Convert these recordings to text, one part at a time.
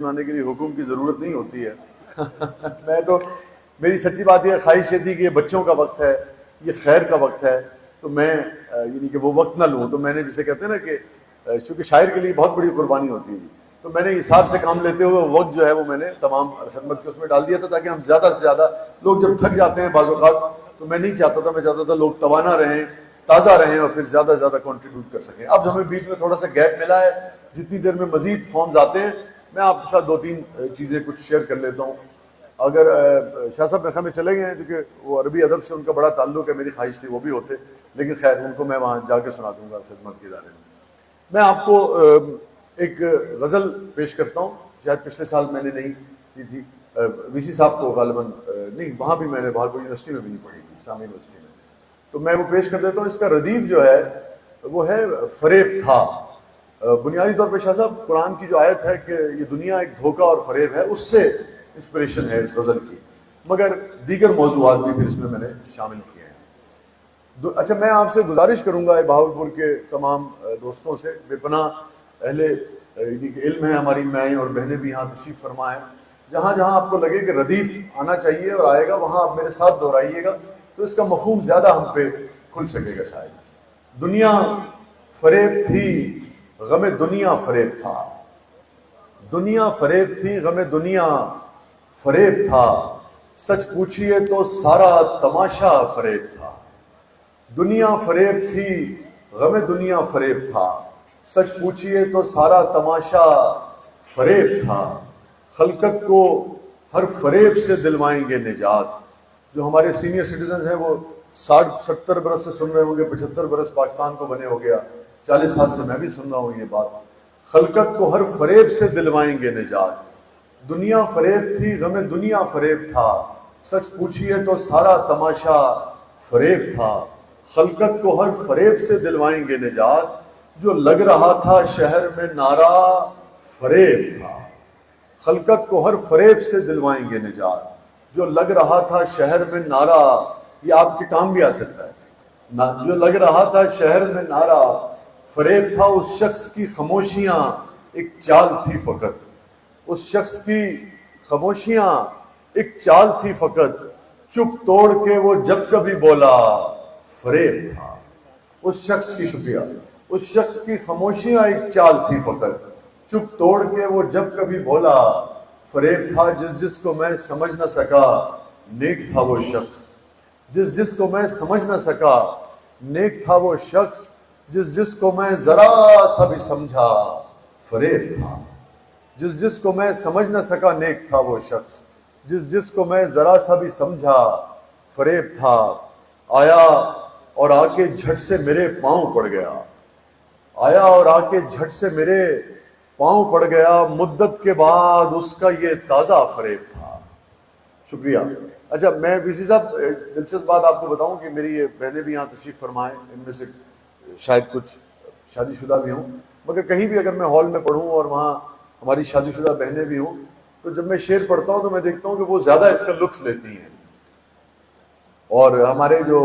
بنانے کے لیے حکم کی ضرورت نہیں ہوتی ہے میں تو میری سچی بات یہ خواہش یہ تھی کہ یہ بچوں کا وقت ہے، یہ خیر کا وقت ہے، تو میں یعنی کہ وہ وقت نہ لوں. تو میں نے جسے کہتے ہیں نا کہ چونکہ شاعر کے لیے بہت بڑی قربانی ہوتی ہے، تو میں نے اثار سے کام لیتے ہوئے وقت جو ہے وہ میں نے تمام خدمت کے اس میں ڈال دیا تھا، تاکہ ہم زیادہ سے زیادہ لوگ جب تھک جاتے ہیں بعض اوقات، تو میں نہیں چاہتا تھا، میں چاہتا تھا لوگ توانا رہیں، تازہ رہیں اور پھر زیادہ سے زیادہ کنٹریبیوٹ کر سکیں. اب ہمیں بیچ میں تھوڑا سا گیپ ملا ہے، جتنی دیر میں مزید فارمز آتے ہیں میں آپ کے ساتھ 2-3 چیزیں کچھ شیئر کر لیتا ہوں. اگر شاہ صاحب میرے خیال میں چلے گئے ہیں کیونکہ وہ عربی ادب سے ان کا بڑا تعلق ہے، میری خواہش تھی وہ بھی ہوتے، لیکن خیر ان کو میں وہاں جا کے سنا دوں گا خدمت کے ادارے میں. میں آپ کو ایک غزل پیش کرتا ہوں، شاید پچھلے سال میں نے نہیں کی تھی، وی سی صاحب کو غالباً نہیں، وہاں بھی میں نے بہت بڑی یونیورسٹی میں بھی نہیں پڑھی تھی، اسلامی یونیورسٹی میں، تو میں وہ پیش کر دیتا ہوں. اس کا ردیف جو ہے وہ ہے فریب تھا. بنیادی طور پہ شاہ صاحب قرآن کی جو آیت ہے کہ یہ دنیا ایک دھوکہ اور فریب ہے، اس سے انسپریشن ہے اس غزل کی، مگر دیگر موضوعات بھی پھر اس میں نے شامل کیے ہیں. اچھا میں آپ سے گزارش کروں گا بہاولپور کے تمام دوستوں سے، بے پناہ اہل علم ہیں ہماری مائیں اور بہنیں بھی یہاں تشریف فرما ہیں، جہاں جہاں آپ کو لگے کہ ردیف آنا چاہیے اور آئے گا وہاں آپ میرے ساتھ دہرائیے گا، تو اس کا مفہوم زیادہ ہم پہ کھل سکے گا. شاید دنیا فریب تھی غم دنیا فریب تھا، دنیا فریب تھی غم دنیا فریب تھا، سچ پوچھئے تو سارا تماشا فریب تھا. دنیا فریب تھی غم دنیا فریب تھا، سچ پوچھئے تو سارا تماشا فریب تھا. خلقت کو ہر فریب سے دلوائیں گے نجات. جو ہمارے سینئر سٹیزنز ہیں وہ 60-70 برس سے سن رہے ہوں گے، 75 برس پاکستان کو بنے ہو گیا، 40 سال سے میں بھی سن رہا ہوں یہ بات. خلقت کو ہر فریب سے دلوائیں گے نجات. دنیا فریب تھی غم دنیا فریب تھا، سچ پوچھئے تو سارا تماشا فریب تھا. خلقت کو ہر فریب سے دلوائیں گے نجات، جو لگ رہا تھا شہر میں نعرہ فریب تھا. خلقت کو ہر فریب سے دلوائیں گے نجات، جو لگ رہا تھا شہر میں نعرہ، یہ آپ کے کام بھی آ سکتا ہے، جو لگ رہا تھا شہر میں نعرہ فریب تھا. اس شخص کی خاموشیاں ایک چال تھی فقط، اس شخص کی خاموشیاں ایک چال تھی فقط، چپ توڑ کے وہ جب کبھی بولا فریب تھا. اس شخص کی شکریہ، اس شخص کی خاموشیاں ایک چال تھی فقط، چپ توڑ کے وہ جب کبھی بولا فریب تھا. جس کو میں سمجھ نہ سکا نیک تھا وہ شخص، جس کو میں سمجھ نہ سکا نیک تھا وہ شخص، جس کو میں ذرا سا بھی سمجھا فریب تھا. جس کو میں سمجھ نہ سکا نیک تھا وہ شخص، جس کو میں ذرا سا بھی سمجھا فریب تھا. آیا اور آ کے جھٹ سے میرے پاؤں پڑ گیا، آیا اور آ کے جھٹ سے میرے پاؤں پڑ گیا، مدت کے بعد اس کا یہ تازہ فریب تھا. شکریہ. اچھا میں وی سی صاحب دلچسپ بات آپ کو بتاؤں کہ میری یہ بہنیں بھی یہاں تشریف فرمائیں، ان میں سے شاید کچھ شادی شدہ بھی ہوں، مگر کہیں بھی اگر میں ہال میں پڑھوں اور وہاں ہماری شادی شدہ بہنیں بھی ہوں، تو جب میں شعر پڑھتا ہوں تو میں دیکھتا ہوں کہ وہ زیادہ اس کا لطف لیتی ہیں، اور ہمارے جو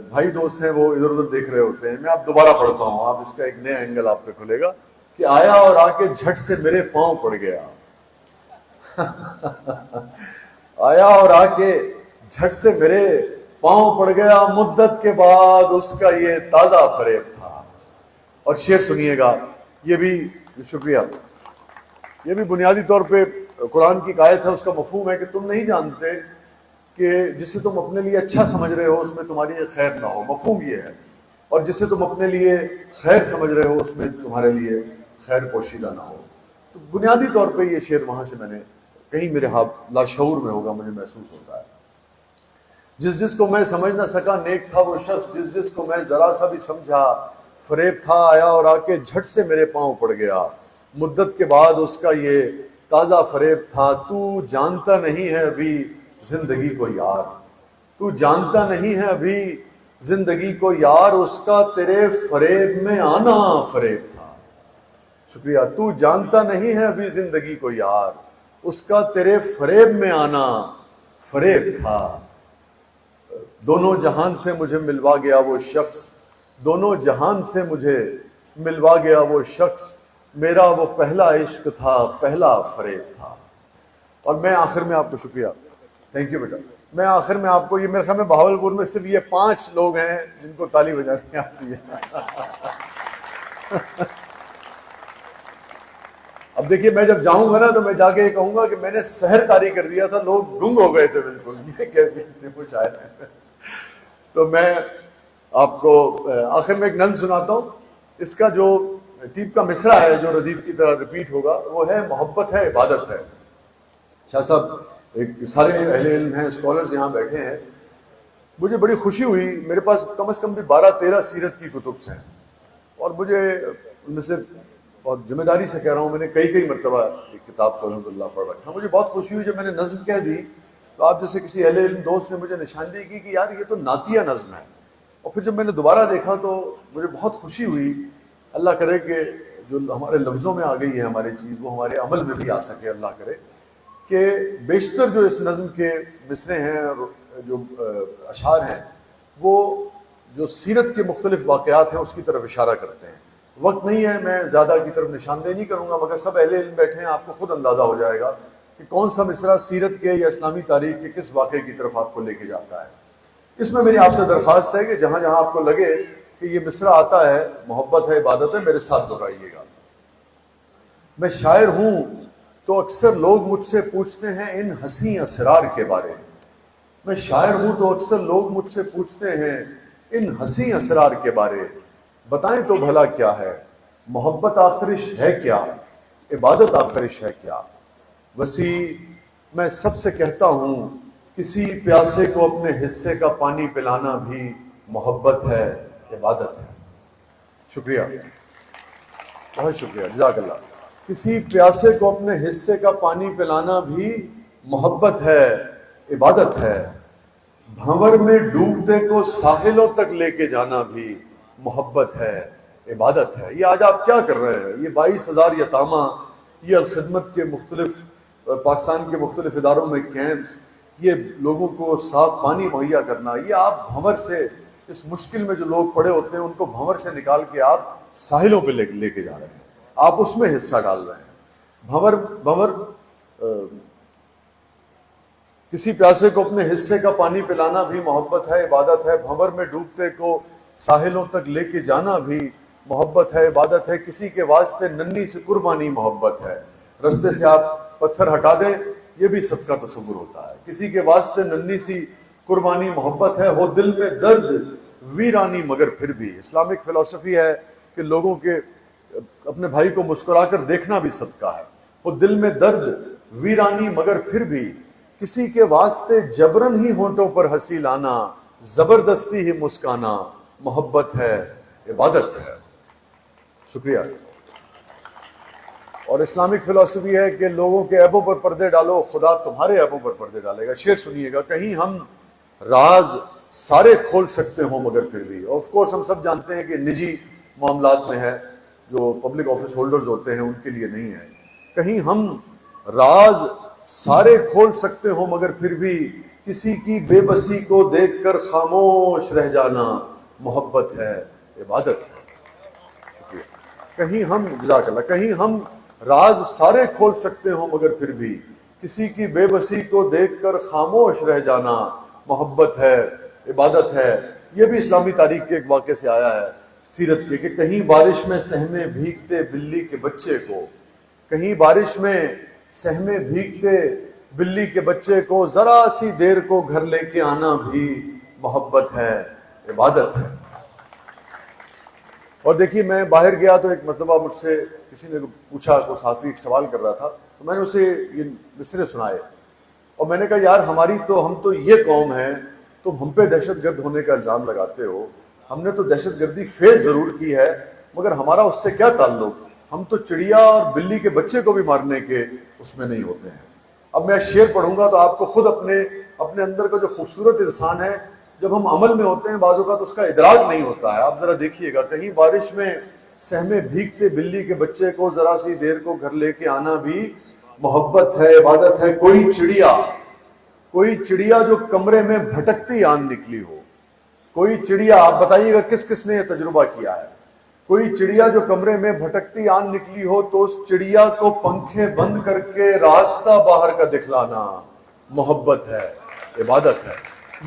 بھائی دوست ہیں وہ ادھر ادھر دیکھ رہے ہوتے ہیں. میں آپ دوبارہ پڑھتا ہوں، آپ اس کا ایک نیا اینگل آپ پہ کھلے گا کہ آیا اور آ کے جھٹ سے میرے پاؤں پڑ گیا آیا اور آ کے جھٹ سے میرے پاؤں پڑ گیا، مدت کے بعد اس کا یہ تازہ فریب تھا. اور شعر سنیے گا، یہ بھی شکریہ، یہ بھی بنیادی طور پہ قرآن کی ایک آیت ہے، اس کا مفہوم ہے کہ تم نہیں جانتے کہ جسے تم اپنے لیے اچھا سمجھ رہے ہو اس میں تمہاری خیر نہ ہو. مفہوم یہ ہے، اور جسے تم اپنے لیے خیر سمجھ رہے ہو اس میں تمہارے لیے خیر پوشیدہ نہ ہو. تو بنیادی طور پہ یہ شعر وہاں سے میں نے کہیں میرے لاشعور میں ہوگا مجھے محسوس ہوتا ہے. جس کو میں سمجھ نہ سکا نیک تھا وہ شخص، جس کو میں ذرا سا بھی سمجھا فریب تھا. آیا اور آ کے جھٹ سے میرے پاؤں پڑ گیا، مدت کے بعد اس کا یہ تازہ فریب تھا. تو جانتا نہیں ہے ابھی زندگی کو یار، تو جانتا نہیں ہے ابھی زندگی کو یار، اس کا تیرے فریب میں آنا فریب تھا. شکریہ. تو جانتا نہیں ہے ابھی زندگی کو یار، اس کا تیرے فریب میں آنا فریب تھا. دونوں جہان سے مجھے ملوا گیا وہ شخص، دونوں جہان سے مجھے ملوا گیا وہ شخص، میرا وہ پہلا عشق تھا، پہلا فریب تھا. اور میں آخر میں آپ کو شکریہ، تھینک یو بیٹا. میں آخر میں آپ کو یہ میرے خیال میں بہاولپور میں صرف یہ 5 لوگ ہیں جن کو تالی بجانی آتی ہے. اب دیکھیے میں جب جاؤں گا نا تو میں جا کے یہ کہوں گا کہ میں نے سحر طاری کر دیا تھا، لوگ گنگ ہو گئے تھے بالکل. یہ کیفیت تھی کچھ آئے. تو میں آپ کو آخر میں ایک نظم سناتا ہوں. اس کا جو ٹیپ کا مصرع ہے جو ردیف کی طرح ریپیٹ ہوگا وہ ہے محبت ہے عبادت ہے. شاہ صاحب ایک سارے اہل علم ہیں، اسکالرز یہاں بیٹھے ہیں. مجھے بڑی خوشی ہوئی، میرے پاس کم از کم بھی 12-13 سیرت کی کتب ہیں، اور مجھے ان میں سے بہت ذمہ داری سے کہہ رہا ہوں، میں نے کئی مرتبہ ایک کتاب کو الحمدللہ پڑھ رکھا. مجھے بہت خوشی ہوئی جب میں نے نظم کہہ دی تو آپ جیسے کسی اہل علم دوست نے مجھے نشاندہی کی کہ یار یہ تو نعتیہ نظم ہے. اور پھر جب میں نے دوبارہ دیکھا تو مجھے بہت خوشی ہوئی. اللہ کرے کہ جو ہمارے لفظوں میں آ گئی ہے ہماری چیز وہ ہمارے عمل میں بھی آ سکے. اللہ کرے کہ بیشتر جو اس نظم کے مصرے ہیں اور جو اشعار ہیں وہ جو سیرت کے مختلف واقعات ہیں اس کی طرف اشارہ کرتے ہیں. وقت نہیں ہے، میں زیادہ کی طرف نشاندہی نہیں کروں گا، مگر سب اہل علم بیٹھے ہیں، آپ کو خود اندازہ ہو جائے گا کہ کون سا مصرع سیرت کے یا اسلامی تاریخ کے کس واقعے کی طرف آپ کو لے کے جاتا ہے. اس میں میری آپ سے درخواست ہے کہ جہاں جہاں آپ کو لگے کہ یہ مصرع آتا ہے محبت ہے عبادت ہے، میرے ساتھ دہرائیے گا. میں شاعر ہوں تو اکثر لوگ مجھ سے پوچھتے ہیں ان حسین اسرار کے بارے. میں شاعر ہوں تو اکثر لوگ مجھ سے پوچھتے ہیں ان حسین اسرار کے بارے. بتائیں تو بھلا کیا ہے محبت آخرش ہے کیا، عبادت آخرش ہے کیا. وسیع میں سب سے کہتا ہوں کسی پیاسے کو اپنے حصے کا پانی پلانا بھی محبت ہے عبادت ہے. شکریہ، بہت شکریہ، جزاک اللہ. کسی پیاسے کو اپنے حصے کا پانی پلانا بھی محبت ہے عبادت ہے. بھنور میں ڈوبتے کو ساحلوں تک لے کے جانا بھی محبت ہے عبادت ہے. یہ آج آپ کیا کر رہے ہیں؟ یہ 22,000 یتامہ، یہ الخدمت کے مختلف پاکستان کے مختلف اداروں میں کیمپس، یہ لوگوں کو صاف پانی مہیا کرنا، یہ آپ بھنور سے اس مشکل میں جو لوگ پڑے ہوتے ہیں ان کو بھنور سے نکال کے آپ ساحلوں پہ لے کے جا رہے ہیں، آپ اس میں حصہ ڈال رہے ہیں. بھنور کسی پیاسے کو اپنے حصے کا پانی پلانا بھی محبت ہے عبادت ہے. بھنور میں ڈوبتے کو ساحلوں تک لے کے جانا بھی محبت ہے عبادت ہے. کسی کے واسطے ننھی سی قربانی محبت ہے. رستے سے آپ پتھر ہٹا دیں یہ بھی سب کا تصور ہوتا ہے. کسی کے واسطے ننھی سی قربانی محبت ہے. ہو دل میں درد ویرانی مگر پھر بھی. اسلامک فلسفی ہے کہ لوگوں کے اپنے بھائی کو مسکرا کر دیکھنا بھی صدقہ ہے. ہو دل میں درد ویرانی مگر پھر بھی. کسی کے واسطے جبرن ہی ہونٹوں پر ہنسی لانا، زبردستی ہی مسکانا محبت ہے عبادت ہے. شکریہ. اور اسلامک فلسفی ہے کہ لوگوں کے عیبوں پر پردے ڈالو، خدا تمہارے عیبوں پر پردے ڈالے گا. شعر سنیے گا. کہیں ہم راز سارے کھول سکتے ہوں مگر پھر بھی. آف کورس ہم سب جانتے ہیں کہ نجی معاملات میں ہے، جو پبلک آفس ہولڈرز ہوتے ہیں ان کے لیے نہیں ہے. کہیں ہم راز سارے کھول سکتے ہوں مگر پھر بھی کسی کی بے بسی کو دیکھ کر خاموش رہ جانا محبت ہے عبادت ہے. شکریہ. کہیں ہم جزاک اللہ. کہیں ہم راز سارے کھول سکتے ہوں مگر پھر بھی کسی کی بے بسی کو دیکھ کر خاموش رہ جانا محبت ہے عبادت ہے. یہ بھی اسلامی تاریخ کے ایک واقعے سے آیا ہے سیرت کے کہ کہیں بارش میں سہمے بھیگتے بلی کے بچے کو، کہیں بارش میں سہمے بھیگتے بلی کے بچے کو ذرا سی دیر کو گھر لے کے آنا بھی محبت ہے عبادت ہے. اور دیکھیے میں باہر گیا تو ایک مرتبہ مجھ سے کسی نے پوچھا، کوئی صحافی ایک سوال کر رہا تھا تو میں نے اسے یہ مصرے سنائے اور میں نے کہا یار ہم تو یہ قوم ہے، تم ہم پہ دہشت گرد ہونے کا الزام لگاتے ہو. ہم نے تو دہشت گردی فیس ضرور کی ہے مگر ہمارا اس سے کیا تعلق. ہم تو چڑیا اور بلی کے بچے کو بھی مارنے کے اس میں نہیں ہوتے ہیں. اب میں شعر پڑھوں گا تو آپ کو خود اپنے اندر کا جو خوبصورت انسان ہے جب ہم عمل میں ہوتے ہیں بعض اوقات اس کا ادراک نہیں ہوتا ہے. آپ ذرا دیکھیے گا. کہیں بارش میں سہمے بھیگتے بلی کے بچے کو ذرا سی دیر کو گھر لے کے آنا بھی محبت ہے عبادت ہے. کوئی چڑیا جو کمرے میں بھٹکتی آن نکلی ہو. کوئی چڑیا، آپ بتائیے گا کس کس نے یہ تجربہ کیا ہے. کوئی چڑیا جو کمرے میں بھٹکتی آن نکلی ہو تو اس چڑیا کو پنکھے بند کر کے راستہ باہر کا دکھلانا محبت ہے، عبادت ہے۔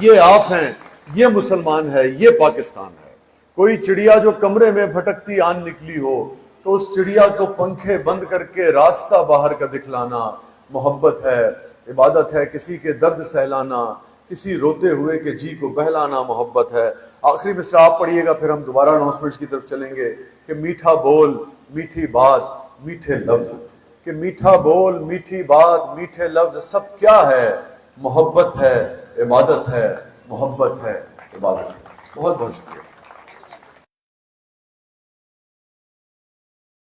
یہ آپ ہیں، یہ مسلمان ہے، یہ پاکستان ہے۔ کوئی چڑیا جو کمرے میں بھٹکتی آن نکلی ہو تو اس چڑیا کو پنکھے بند کر کے راستہ باہر کا دکھلانا محبت ہے، عبادت ہے۔ کسی کے درد سہلانا، کسی روتے ہوئے کے جی کو بہلانا محبت ہے۔ آخری مصرع آپ پڑھیے گا، پھر ہم دوبارہ اناؤنسمنٹس کی طرف چلیں گے کہ میٹھا بول میٹھی بات میٹھے لفظ، کہ میٹھا بول میٹھی بات میٹھے لفظ سب کیا ہے؟ محبت ہے، عبادت ہے، محبت ہے، عبادت ہے۔ بہت بہت شکریہ۔